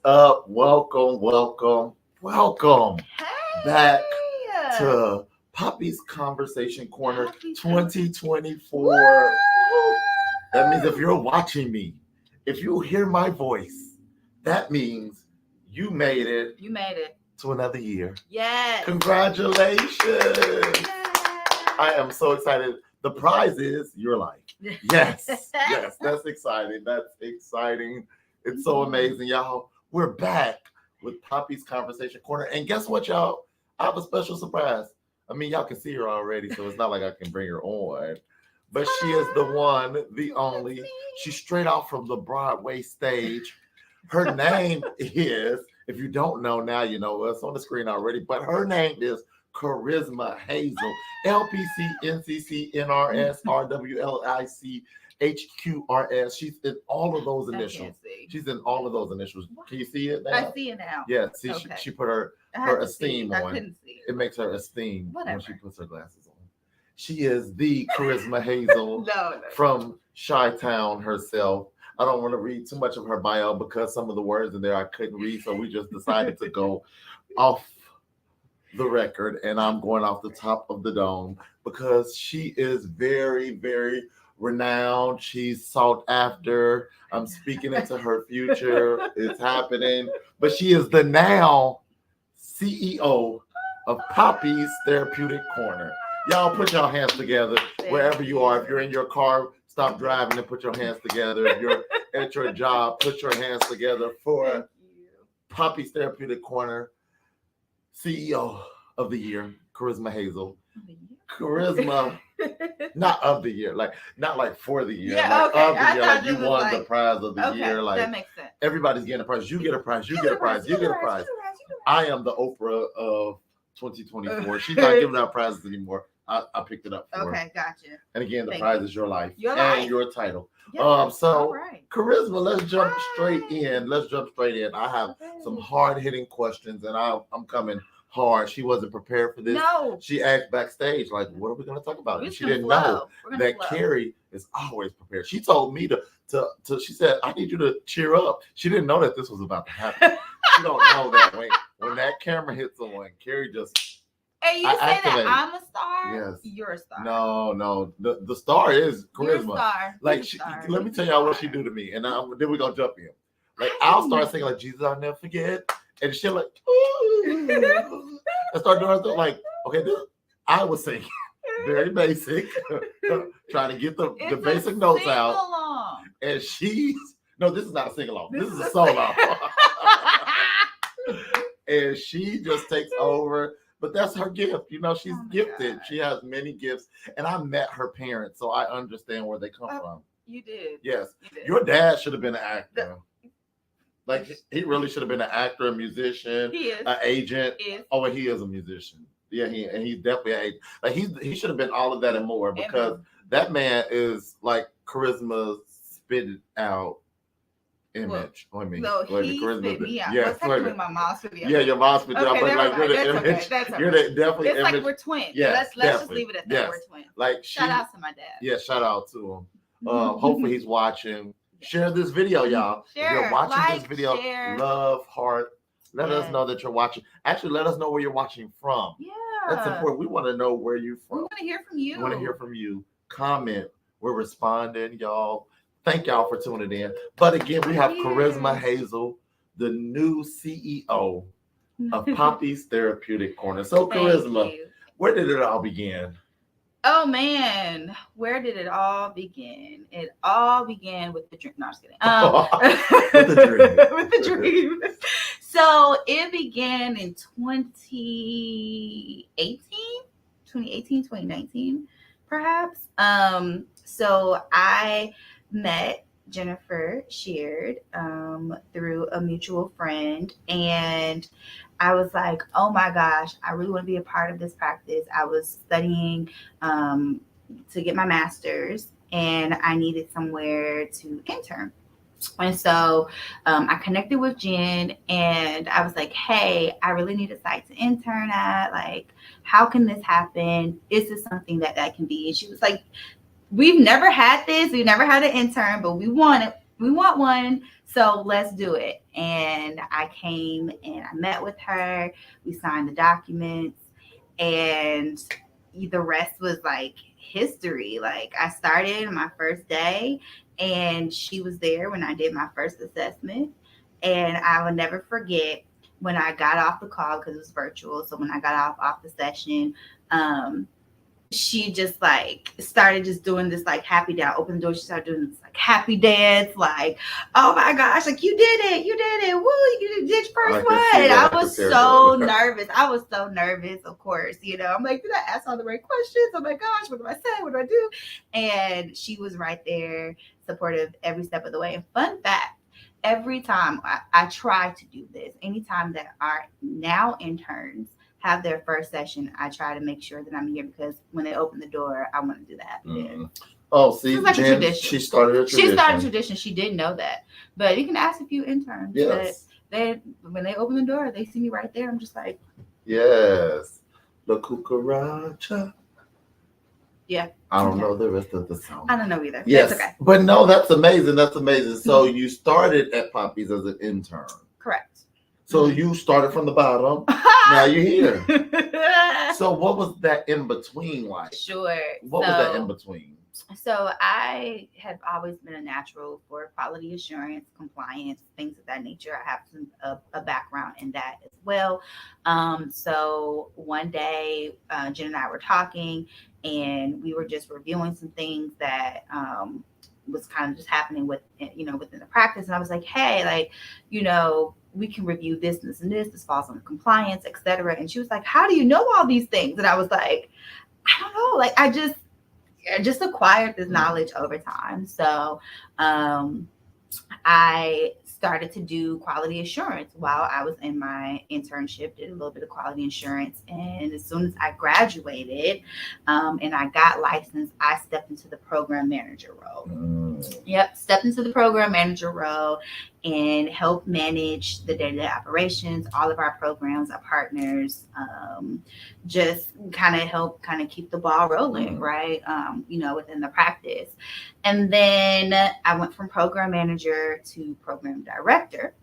up? Welcome back Hey! to Poppy's Conversation Corner Happy 2024. That means if you're watching me, if you hear my voice, that means you made it You made it. to another year. Yes. Congratulations. Yay. I am so excited. The prize is your life. Yes, that's exciting. It's so amazing, y'all. We're back with Poppy's Conversation Corner. And guess what, y'all? I have a special surprise. I mean, y'all can see her already, so it's not like I can bring her on. But she is the one, the only. She's straight out from the Broadway stage. Her name is, if you don't know now, you know, it's on the screen already, but her name is Karisma Hazel, LPC, NCC, NRS, RWLIC, HQRS. She's in all of those initials. She's in all of those initials. Can you see it now? I see it now. Yeah, see, Okay. she put her esteem on. I couldn't see It makes her esteem Whatever. when she puts her glasses on. She is the Karisma Hazel from Chi-Town herself. I don't want to read too much of her bio because some of the words in there I couldn't read, so we just decided to go off the record, and I'm going off the top of the dome because she is very, very renowned. She's sought after. I'm speaking into her future. It's happening. But she is the now CEO of Poppy's Therapeutic Corner. Y'all put your hands together wherever you are. If you're in your car, stop driving and put your hands together. If you're at your job, put your hands together for Poppy's Therapeutic Corner. CEO of the year, Karisma Hazel. Charisma, not of the year, not like for the year, of the year, like you won the prize of the year. Like that makes sense. Everybody's getting a prize. You get a prize. You get a prize. You get a prize. I am the Oprah of 2024. She's not giving out prizes anymore. I picked it up for her. Okay, gotcha. And again, the prize is your life and life. Your title. Yes, So Charisma, let's jump straight in. I have some hard-hitting questions, and I'm coming hard. She wasn't prepared for this. No. She asked backstage, like, what are we going to talk about? And she didn't know that Kerry is always prepared. She told me to she said, I need you to cheer up. She didn't know that this was about to happen. She don't know that when that camera hits on, Kerry just... And you say that I'm a star? Yes. You're a star. No. The star is Charisma. You're a star. Like, let me tell y'all what she do to me, and then we're going to jump in. Like, I'll start singing, like, Jesus, I'll never forget. And she'll like, ooh. I start doing stuff like, okay, I was singing very basic, trying to get the basic notes out. Along. And this is not a sing along. This is a solo. And she just takes over. But that's her gift. You know, she's gifted. God. She has many gifts. And I met her parents, so I understand where they come from. You did. Yes. You did. Your dad should have been an actor. Like, he really should have been an actor, a musician, an agent. Oh, and he is a musician. Yeah, he's definitely an agent. Like, he should have been all of that and more, because that man is like Charisma's spitted out image on me. No, he spit me out. Yeah, well, technically my mom spit me out. Yeah, your mom spit you out, but like you're the image. You're definitely it's image. Like we're twins. Yes, let's just leave it at that. Yes. We're twins. Like, shout out to my dad. Yeah, shout out to him. Hopefully he's watching. Share this video, y'all. If you're watching this video, love, heart. Let us know that you're watching. Actually, let us know where you're watching from. Yeah. That's important. We want to know where you're from. We want to hear from you. We want to hear from you. Comment. We're responding, y'all. Thank y'all for tuning in. But again, we have Karisma Hazel, the new CEO of Poppy's Therapeutic Corner. So, Karisma, where did it all begin? Oh, man. Where did it all begin? It all began with the dream. No, I'm just kidding. With the dream. With the dream. So, it began in 2019, perhaps. So, I met Jennifer Sheard through a mutual friend, and I was like, oh my gosh, I really want to be a part of this practice. I was studying to get my master's, and I needed somewhere to intern. And so I connected with Jen, and I was like, hey, I really need a site to intern at. Like, how can this happen? Is this something that can be? And she was like, we've never had this. We've never had an intern, but we want it. we want one, so let's do it. And I came and I met with her. We signed the documents, and the rest was like history. Like I started my first day, and she was there when I did my first assessment. And I will never forget when I got off the call, because it was virtual. So when I got off the session, she just like started just doing this like happy dance. Open the door, she started doing this like happy dance, like, oh my gosh, like you did it, woo, you did your first one. I was so nervous. Of course, I'm like, did I ask all the right questions? Oh my gosh, what do I say? What do I do? And she was right there, supportive every step of the way. And fun fact, every time I try to do this, anytime that our now interns have their first session, I try to make sure that I'm here, because when they open the door, I want to do the happy dance. Oh, see, it's like Jen, a tradition. She started a tradition. She didn't know that, but you can ask a few interns. Yes. That when they open the door, they see me right there. I'm just like, yes, the cucaracha. Yeah. I don't know the rest of the song. I don't know either. Yes, that's okay. But no, that's amazing. So you started at Poppy's as an intern. Correct. So you started from the bottom. Now you're here. So what was that in between like? Sure. What was that in between? So I have always been a natural for quality assurance, compliance, things of that nature. I have a background in that as well. So one day, Jen and I were talking, and we were just reviewing some things that was kind of just happening within the practice. And I was like, hey, like, we can review this and this falls under compliance, etc. And she was like, how do you know all these things? And I was like, I don't know. Like, I just acquired this knowledge over time. So I started to do quality assurance while I was in my internship, did a little bit of quality assurance. And as soon as I graduated and I got licensed, I stepped into the program manager role. Stepped into the program manager role and helped manage the day-to-day operations, all of our programs, our partners, just kind of help keep the ball rolling, right? Within the practice. And then I went from program manager to program director.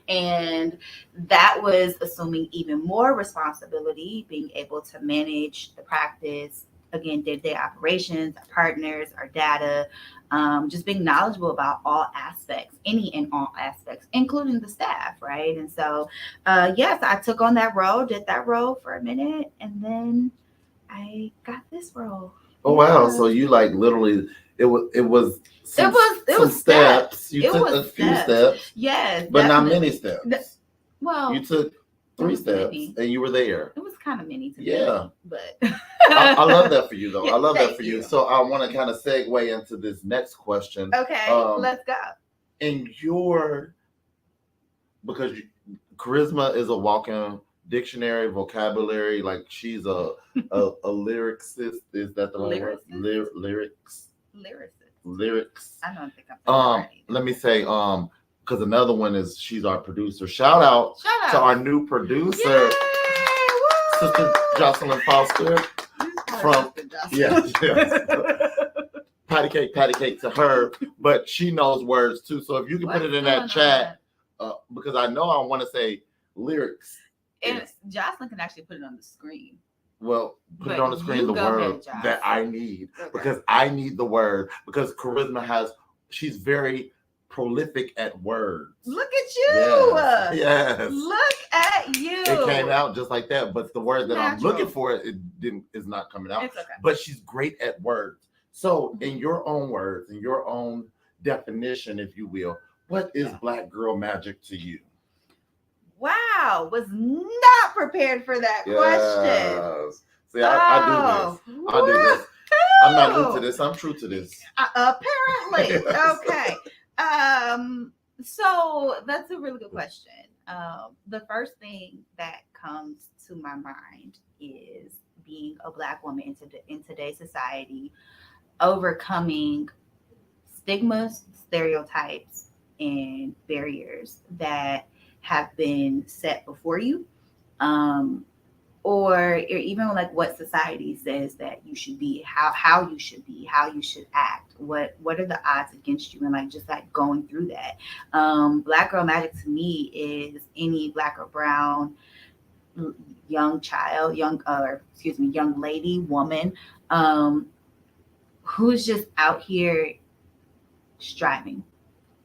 And that was assuming even more responsibility, being able to manage the practice, again, day-to-day operations, our partners, our data, just being knowledgeable about all aspects, any and all aspects, including the staff, right? And so, yes, I took on that role, did that role for a minute, and then I got this role. Oh, wow. So you like literally, it was steps. You took a few steps. Yes. But not many steps. Well, you took 3 steps and you were there. It was kind of many to me. But I love that for you, though. Yeah, I love that for you. So I want to kind of segue into this next question. Okay, let's go. Because Karisma is a walking dictionary, vocabulary, like she's a lyricist. Is that the right word? Lyrics. I don't think I'm right. Let me say, because another one is she's our producer. Shout out to our new producer, Sister Jocelyn Foster. Yes. Patty cake to her, but she knows words too. So if you can put it in that chat, because I know I want to say lyrics. And Jocelyn can actually put it on the screen. Well, put it on the screen, the word that I need, because I need the word, because Karisma she's very prolific at words. Look at you. Yes. Look at you. It came out just like that, but the word that I'm looking for, is not coming out. It's okay. But she's great at words. So in your own words, in your own definition, if you will, what is Black girl magic to you? Wow, was not prepared for that question. See, I do this. I'm not new to this. I'm true to this. Apparently. Okay. So that's a really good question. The first thing that comes to my mind is being a Black woman in today's society, overcoming stigmas, stereotypes, and barriers that have been set before you. or even like what society says that you should be, how you should be, how you should act, what are the odds against you, and like just like going through that. Black girl magic to me is any Black or brown young lady, woman, who's just out here striving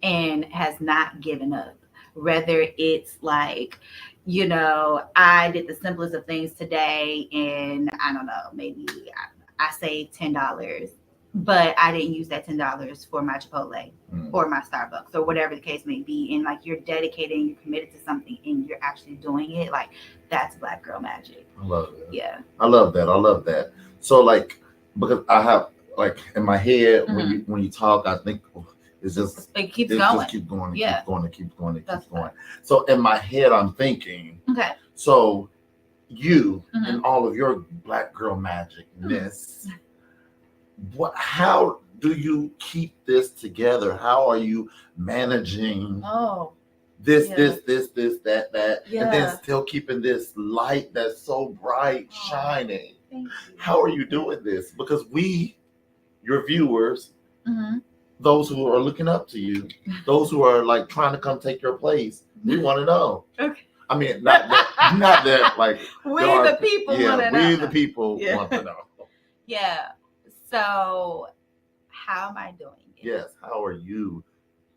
and has not given up. Whether it's like, I did the simplest of things today, and I don't know, maybe I saved $10, but I didn't use that $10 for my Chipotle or my Starbucks or whatever the case may be. And like you're dedicated and you're committed to something and you're actually doing it. Like that's Black girl magic. I love that. Yeah. I love that. So like, because I have like in my head, when you talk, I think it just keeps going. Just keep going. Yeah. Keeps going. So in my head, I'm thinking, okay. So you and all of your Black girl magicness, how do you keep this together? How are you managing this, that, and then still keeping this light that's so bright shining? How are you doing this? Because your viewers, those who are looking up to you, those who are like trying to come take your place, we want to know. Okay. I mean, not that like we the people want to know. We the people want to know. Yeah. So how am I doing it? Yes. How are you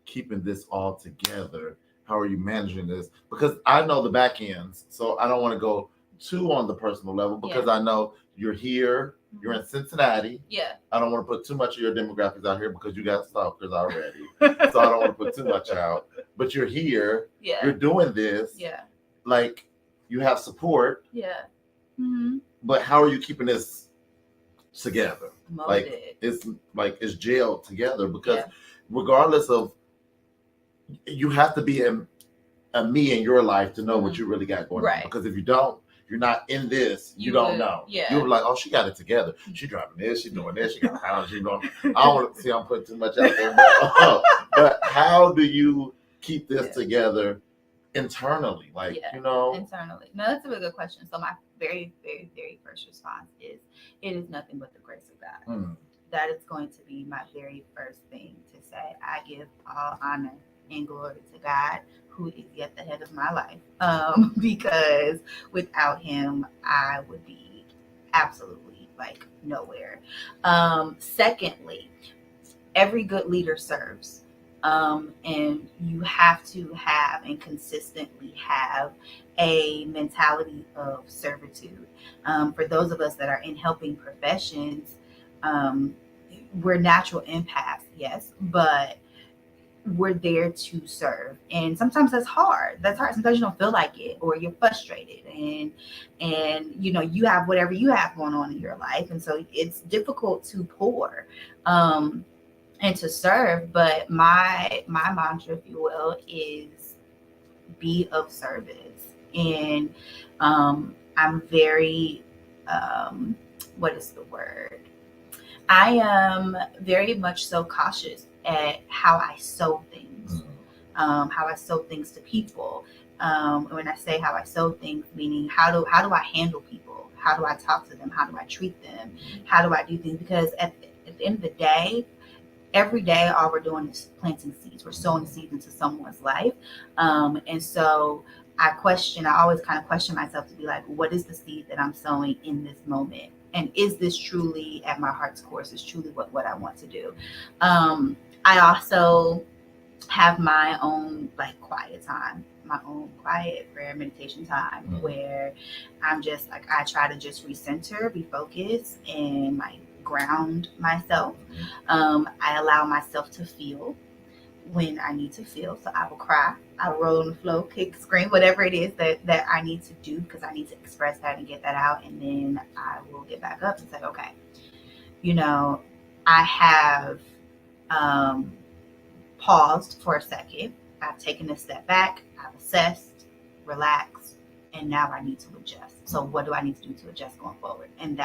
keeping this all together? How are you managing this? Because I know the back ends, so I don't want to go too on the personal level because I know you're here. You're in Cincinnati. Yeah. I don't want to put too much of your demographics out here because you got stalkers already. So I don't want to put too much out. But you're here. Yeah. You're doing this. Yeah. Like you have support. Yeah. But how are you keeping this together? Molded. It's gelled together because regardless of, you have to be a me in your life to know what you really got going on. Because if you don't, you're not in this, you don't know. Yeah. You're like, oh, she got it together. She driving this, she doing this, she got a house, I don't want to see I'm putting too much out there. But how do you keep this together internally? Internally. No, that's a really good question. So my very, very, very first response is, it is nothing but the grace of God. That is going to be my very first thing to say. I give all honor and glory to God, who is yet the head of my life, because without him, I would be absolutely like nowhere. Secondly, every good leader serves, and you have to have and consistently have a mentality of servitude. For those of us that are in helping professions, we're natural empaths, yes, but we're there to serve, and sometimes that's hard. Sometimes you don't feel like it, or you're frustrated, and you have whatever you have going on in your life, and so it's difficult to pour and to serve. But my mantra, if you will, is be of service. And I'm very what is the word? I am very much so cautious at how I sow things, how I sow things to people. When I say how I sow things, meaning how do I handle people? How do I talk to them? How do I treat them? How do I do things? Because at the end of the day, every day, all we're doing is planting seeds. We're sowing seeds into someone's life. And so I always kind of question myself to be like, what is the seed that I'm sowing in this moment? And is this truly at my heart's core? Is this truly what I want to do? I also have my own like quiet time, my own quiet prayer meditation time, where I'm just like, I try to just recenter, be focused, and like ground myself. I allow myself to feel when I need to feel. So I will cry, I will roll on the floor, kick, scream, whatever it is that I need to do, because I need to express that and get that out. And then I will get back up and say, okay, I have paused for a second. I've taken a step back. I've assessed, relaxed, and now I need to adjust. So what do I need to do to adjust going forward? And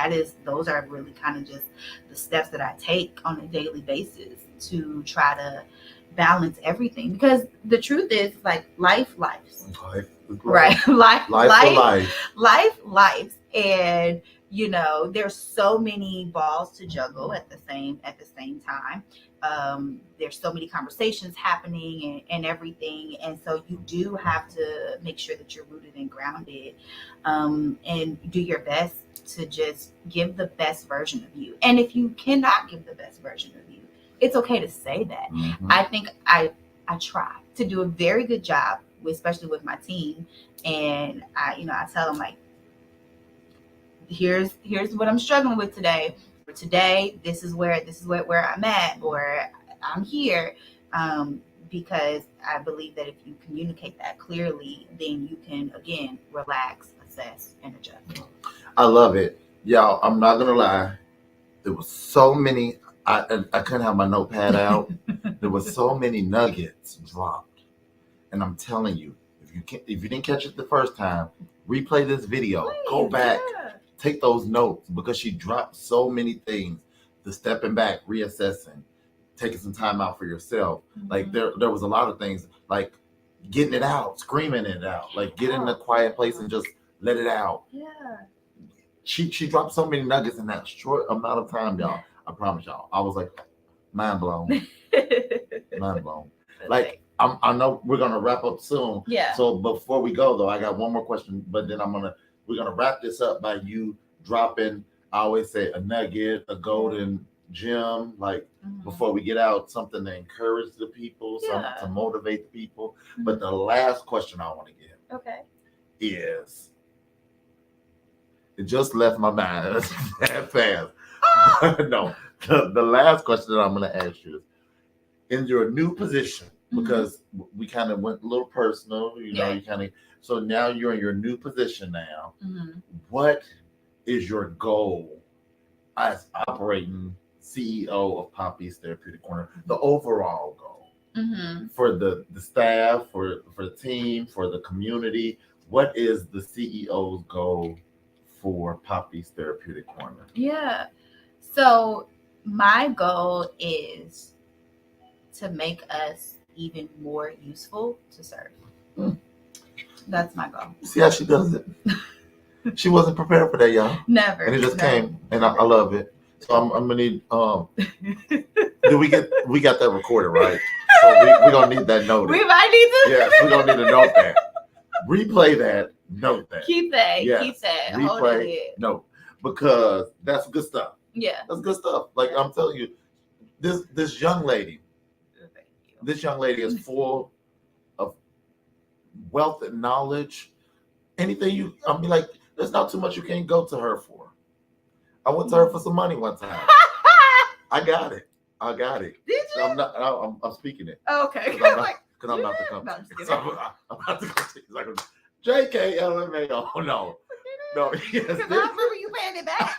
those are really kind of just the steps that I take on a daily basis to try to balance everything. Because the truth is, like, life. Right. Life. And there's so many balls to juggle at the same time. There's so many conversations happening and everything, and so you do have to make sure that you're rooted and grounded, and do your best to just give the best version of you. And if you cannot give the best version of you, it's okay to say that. I think I try to do a very good job, especially with my team, and I tell them, like, here's what I'm struggling with today. For today, this is where I'm at, or I'm here, because I believe that if you communicate that clearly, then you can again relax, assess, and adjust. I love it, y'all. I'm not gonna lie. There was so many. I couldn't have my notepad out. There was so many nuggets dropped, and I'm telling you, if you didn't catch it the first time, replay this video. Please, go back, take those notes, because she dropped so many things. The stepping back, reassessing, taking some time out for yourself. Like there was a lot of things, like getting it out, screaming it out, like get in a quiet place and just let it out. Yeah. She dropped so many nuggets in that short amount of time, y'all. I promise y'all. I was like, mind blown. Mind blown. Like, I know we're gonna wrap up soon. Yeah. So before we go though, I got one more question, but then we're gonna wrap this up by you dropping, I always say, a nugget, a golden gem, like before we get out, something to encourage the people, something to motivate the people. But the last question I want to get is, it just left my mind that fast. No, the last question that I'm going to ask you is, in your new position, because we kind of went a little personal, you kind of, so now you're in your new position now. What is your goal as operating CEO of Poppy's Therapeutic Corner? The overall goal for the staff, for the team, for the community. What is the CEO's goal for Poppy's Therapeutic Corner? Yeah. So my goal is to make us even more useful to serve. That's my goal. See how she does it? She wasn't prepared for that, y'all. Never. And it just came, and I love it. So I'm gonna need. We got that recorded, right? So we gonna need that noted. We might need to. Yes, we gonna need to note that. Replay that. Note that. Keep that. Yes. Keep that. Replay. Note, because that's good stuff. Yeah, that's good stuff. Like I'm telling you, this young lady. This young lady is full of wealth and knowledge. Anything like, there's not too much you can't go to her for. I went to her for some money one time. I got it. Did you? So I'm speaking it. Okay. Because I'm not the company. So I'm not the company. It's like JK LMA. Oh no. No. Yes. Because I remember you paying it back.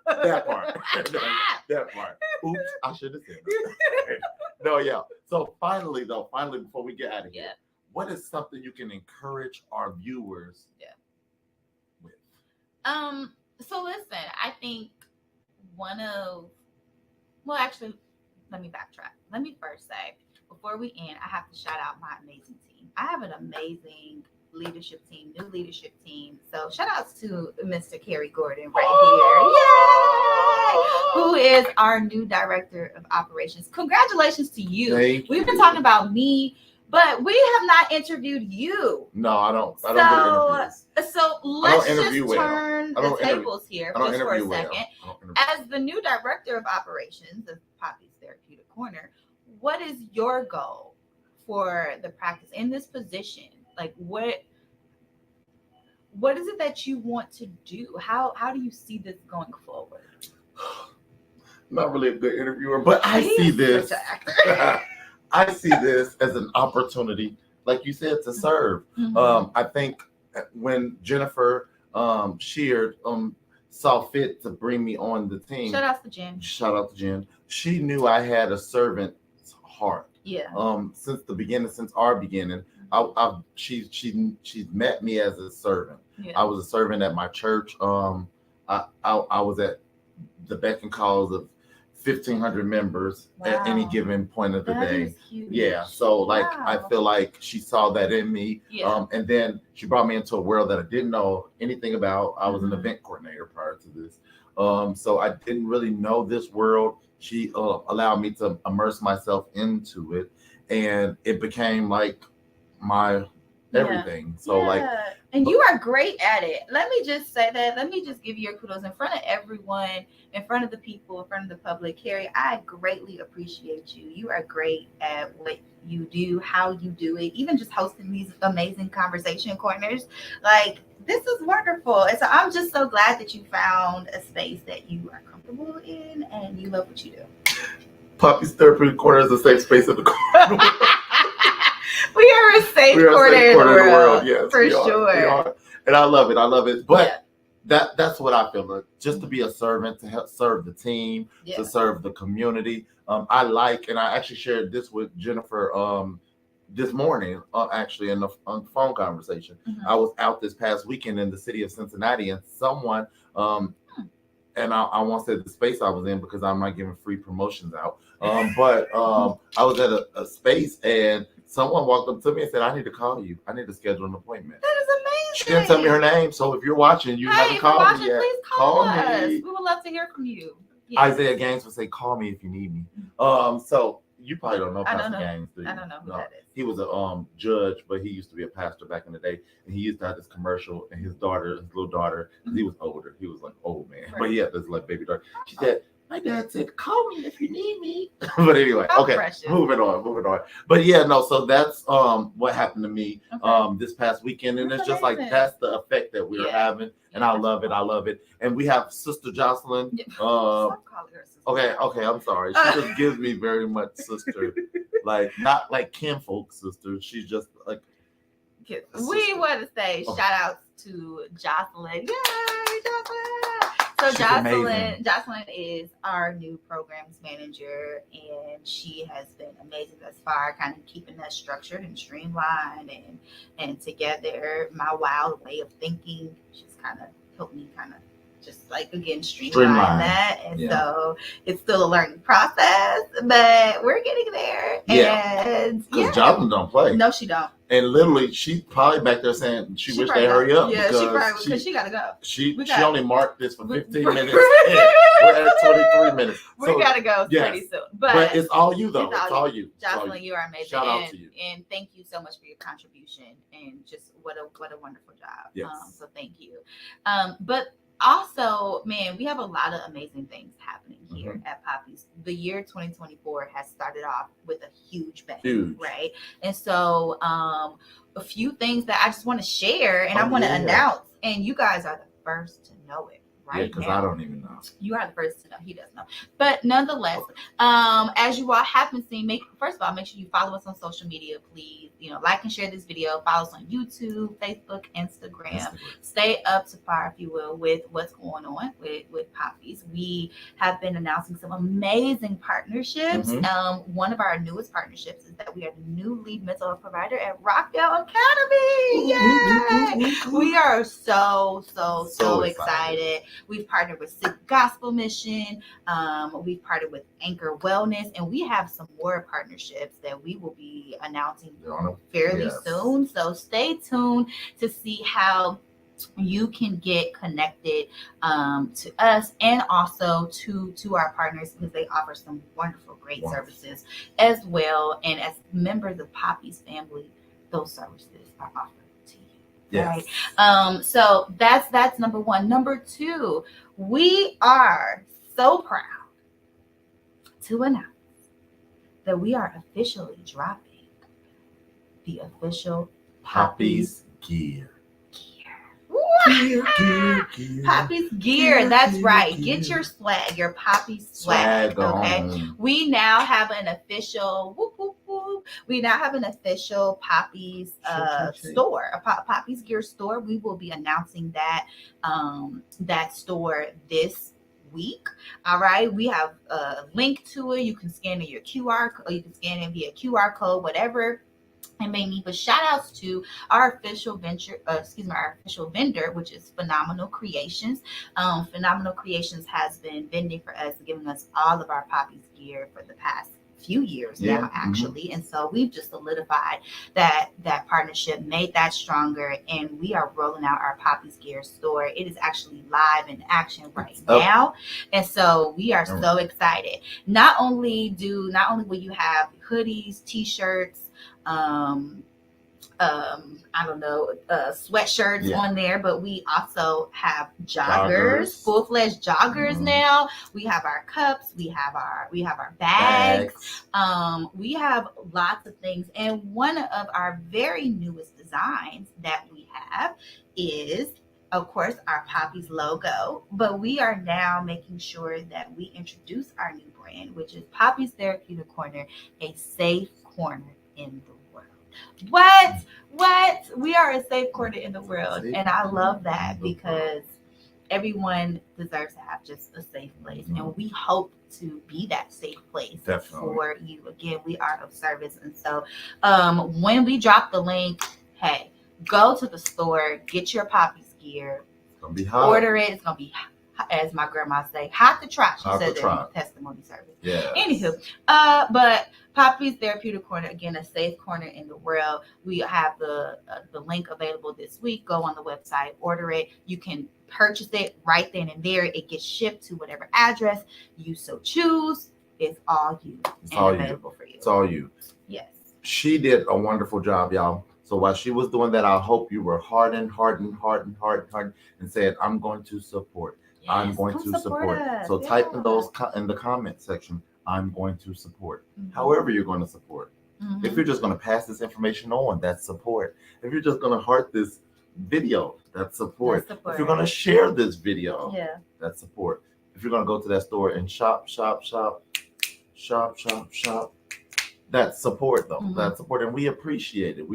That part. That part. Oops, I should have said that. No, yeah. So finally, before we get out of here, what is something you can encourage our viewers with? So listen, I think actually, let me backtrack. Let me first say, before we end, I have to shout out my amazing team. I have an amazing new leadership team. So shout outs to Mr. Kerry Gordon right here. Yay! Who is our new director of operations. Congratulations to you. We've been talking about me, but we have not interviewed you. No, I don't do interviews. So let's just turn the tables here just for a second. As the new director of operations of Poppy's Therapeutic Corner, what is your goal for the practice in this position? Like what is it that you want to do? How do you see this going forward? Not really a good interviewer, but I see this. I see this as an opportunity, like you said, to serve. I think when Jennifer Sheard saw fit to bring me on the team. Shout out to Jen. She knew I had a servant's heart. Yeah. Since our beginning, she's met me as a servant. Yeah. I was a servant at my church. I was at the beck and calls of 1,500 members at any given point of the day. Is huge. Yeah. So like, I feel like she saw that in me. Yeah. And then she brought me into a world that I didn't know anything about. I was an event coordinator prior to this. So I didn't really know this world. She allowed me to immerse myself into it, and it became like my everything. So like, and you are great at it. Let me just say that. Let me just give you your kudos in front of everyone, in front of the people, in front of the public. Kerry, I greatly appreciate you. You are great at what you do, how you do it, even just hosting these amazing conversation corners. Like, this is wonderful. And so I'm just so glad that you found a space that you are comfortable in and you love what you do. Poppy's Therapeutic Corner is a safe space in the corner. We are a safe corner in the world. Yes, for sure. We are. And I love it. But that's what I feel like. Just to be a servant, to help serve the team, to serve the community. I like, and I actually shared this with Jennifer this morning, actually in the phone conversation. I was out this past weekend in the city of Cincinnati, and someone, and I won't say the space I was in because I'm not giving free promotions out. But I was at a space, and someone walked up to me and said, "I need to call you. I need to schedule an appointment." That is amazing. She didn't tell me her name, so if you're watching, you haven't called me yet. Please call us. Me. We would love to hear from you. Yes. Isaiah Gaines would say, "Call me if you need me." So you probably don't know Pastor Gaines, do you? I don't know who that is. He was a judge, but he used to be a pastor back in the day, and he used to have this commercial. And his little daughter, he was older. He was like old man, but he had this like baby daughter. She said, "My dad said, call me if you need me." But anyway, moving on. But yeah, no, so that's what happened to me this past weekend. And it's just like, that's the effect that we're having. And I love it. And we have Sister Jocelyn. Okay, I'm sorry. She just gives me very much sister. Like, not like kinfolk sister. She's just like, we want to say shout out to Jocelyn. Yay, Jocelyn! So Jocelyn is our new programs manager, and she has been amazing thus far, kind of keeping that structured and streamlined and together. My wild way of thinking, she's kind of helped me just like, again, streamline that. And so it's still a learning process, but we're getting there. And because Jocelyn don't play. No, she don't. And literally, she's probably back there saying she wished they hurry up. Yeah, because she gotta go. She only marked this for 15 minutes. We're at 23 minutes. We gotta go pretty soon. But it's all you, though. It's all you. Jocelyn, you are amazing. Shout out to you. And thank you so much for your contribution. And just what a wonderful job. Yes. So thank you. But also, man, we have a lot of amazing things happening here at Poppy's. The year 2024 has started off with a huge bang, right? And so a few things that I just want to share and I want to announce, and you guys are the first to know it. Right, because I don't even know. You are the first to know. He does know. But nonetheless, as you all have been seeing, first of all, make sure you follow us on social media, please. Like and share this video. Follow us on YouTube, Facebook, Instagram. Stay up to par, if you will, with what's going on with Poppy's. We have been announcing some amazing partnerships. One of our newest partnerships is that we are the new lead mental health provider at Rockdale Academy. Yay! We are so excited. We've partnered with Sick Gospel Mission. We've partnered with Anchor Wellness, and we have some more partnerships that we will be announcing fairly soon. So stay tuned to see how you can get connected to us and also to our partners, because they offer some great services as well. And as members of Poppy's family, those services are offered. Yes. Right. So that's number one. Number two, we are so proud to announce that we are officially dropping the official Poppy's gear. Poppy's gear. That's right. Get your swag, your Poppy's swag. Okay. We now have an official We now have an official Poppy's store, a Poppy's gear store. We will be announcing that store this week. All right. We have a link to it. You can scan in your QR code. You can scan in via QR code, whatever and made me. But shout outs to our official our official vendor, which is Phenomenal Creations. Phenomenal Creations has been vending for us, giving us all of our Poppies gear for the past few years now, actually. And so we've just solidified that partnership, made that stronger, and we are rolling out our Poppies gear store. It is actually live in action right now, and so we are so excited. Not only will you have hoodies, t-shirts, sweatshirts on there, but we also have joggers. Full-fledged joggers now. We have our cups, we have our bags. We have lots of things, and one of our very newest designs that we have is, of course, our Poppies logo, but we are now making sure that we introduce our new brand, which is Poppies Therapeutic Corner, a safe corner in the world. What? We are a safe corner in the world. And I love that, because everyone deserves to have just a safe place. And we hope to be that safe place for you. Again, we are of service. And so when we drop the link, hey, go to the store, get your Poppies gear. It's going to be hot. Order it. It's going to be, as my grandma say, hot to try. She said that in the testimony service. Yeah. Anywho, but Poppies Therapeutic Corner, again, a safe corner in the world. We have the link available this week. Go on the website, order it. You can purchase it right then and there. It gets shipped to whatever address you so choose. It's all you. It's all available for you. It's all you. Yes. She did a wonderful job, y'all. So while she was doing that, I hope you were hardened, and said, I'm going to support. Yes, I'm going to support. So type in those in the comment section, I'm going to support. However you're going to support. If you're just going to pass this information on, that's support. If you're just going to heart this video, that's support. If you're going to share this video, that's support. If you're going to go to that store and shop, that's support, though. That's support, and we appreciate it.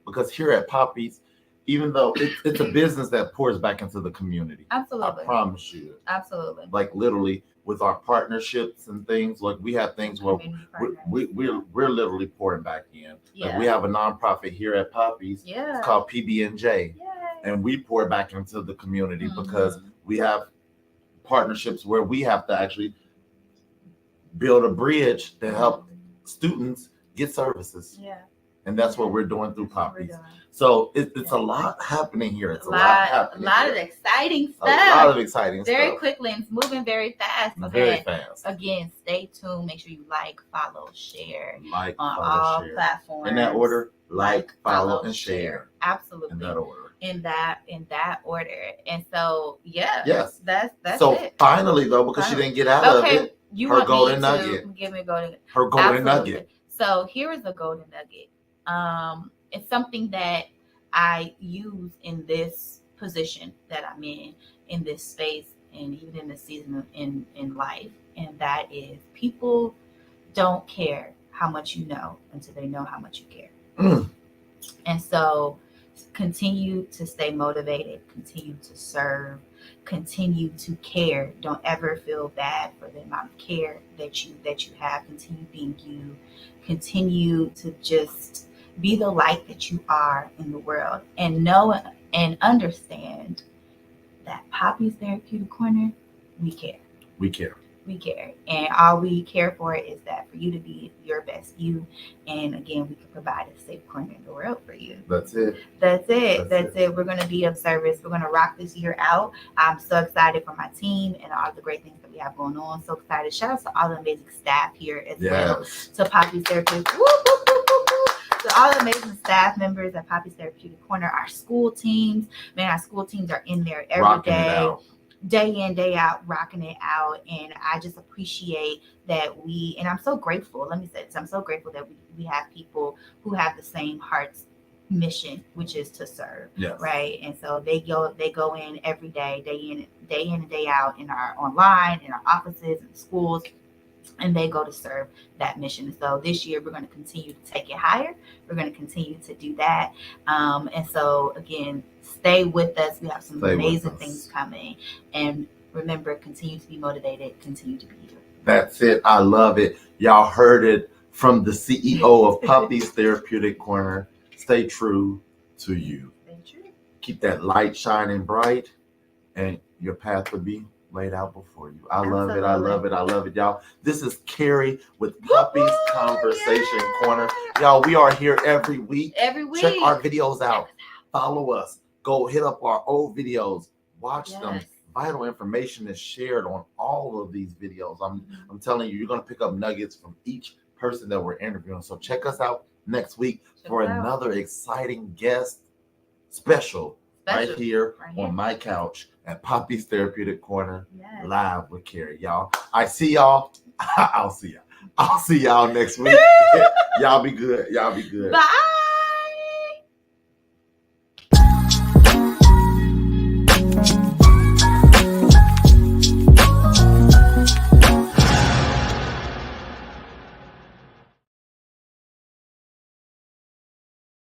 Because here at Poppies, even though it's a business that pours back into the community. Absolutely. I promise you. Absolutely. Like literally with our partnerships and things, like we have things where we're literally pouring back in. Yeah. Like we have a nonprofit here at Poppies. Yeah. It's called PB&J. And we pour back into the community because we have partnerships where we have to actually build a bridge to help students get services. Yeah. And that's what we're doing through Poppies. So it's a lot happening here. It's a lot of exciting stuff. A lot of exciting stuff. Very quickly, and it's moving very fast. Very fast. Again, stay tuned. Make sure you like, follow, share on all platforms. In that order, like, follow, and share. Absolutely. In that order. In that order. And so, yes, that's so it. Finally, though, because she didn't get out of it, her golden nugget. Give me a golden. Her golden nugget. So here is a golden nugget. It's something that I use in this position that I'm in this space, and even in this season in life. And that is, people don't care how much you know until they know how much you care. And so continue to stay motivated, continue to serve, continue to care. Don't ever feel bad for the amount of care that you have. Continue being you. Continue to just be the light that you are in the world, and know and understand that Poppies Therapeutic Corner, we care. We care. And all we care for is that for you to be your best you. And again, we can provide a safe corner in the world for you. That's it. We're going to be of service. We're going to rock this year out. I'm so excited for my team and all the great things that we have going on. So excited. Shout out to all the amazing staff here as well. To Poppies Therapeutic. To all the amazing staff members at Poppies Therapeutic Corner, our school teams. Man, our school teams are in there every day. Day in, day out, rocking it out. And I just appreciate that and I'm so grateful. Let me say this. I'm so grateful that we have people who have the same heart's mission, which is to serve. Yes. Right. And so they go in every day, day in and day out, in our online, in our offices and schools, and they go to serve that mission. So this year we're going to continue to take it higher. We're going to continue to do that. And so again, stay with us. We have some amazing things coming. And remember, continue to be motivated, continue to be you. That's it. I love it. Y'all heard it from the CEO of Poppy's Therapeutic Corner. Stay true to you. Stay true. Keep that light shining bright, and your path will be laid out before you. I love it. I love it. I love it, y'all. This is Kerry with Poppy's Conversation Corner. Y'all, we are here every week. Every week. Check our videos out. Follow us. Go hit up our old videos. Watch them. Vital information is shared on all of these videos. I'm telling you, you're going to pick up nuggets from each person that we're interviewing. So check us out next week for another exciting guest special. Right here on my couch at Poppy's Therapeutic Corner, live with Kerry, y'all. I see y'all. I'll see y'all. I'll see y'all next week. Y'all be good. Y'all be good. Bye.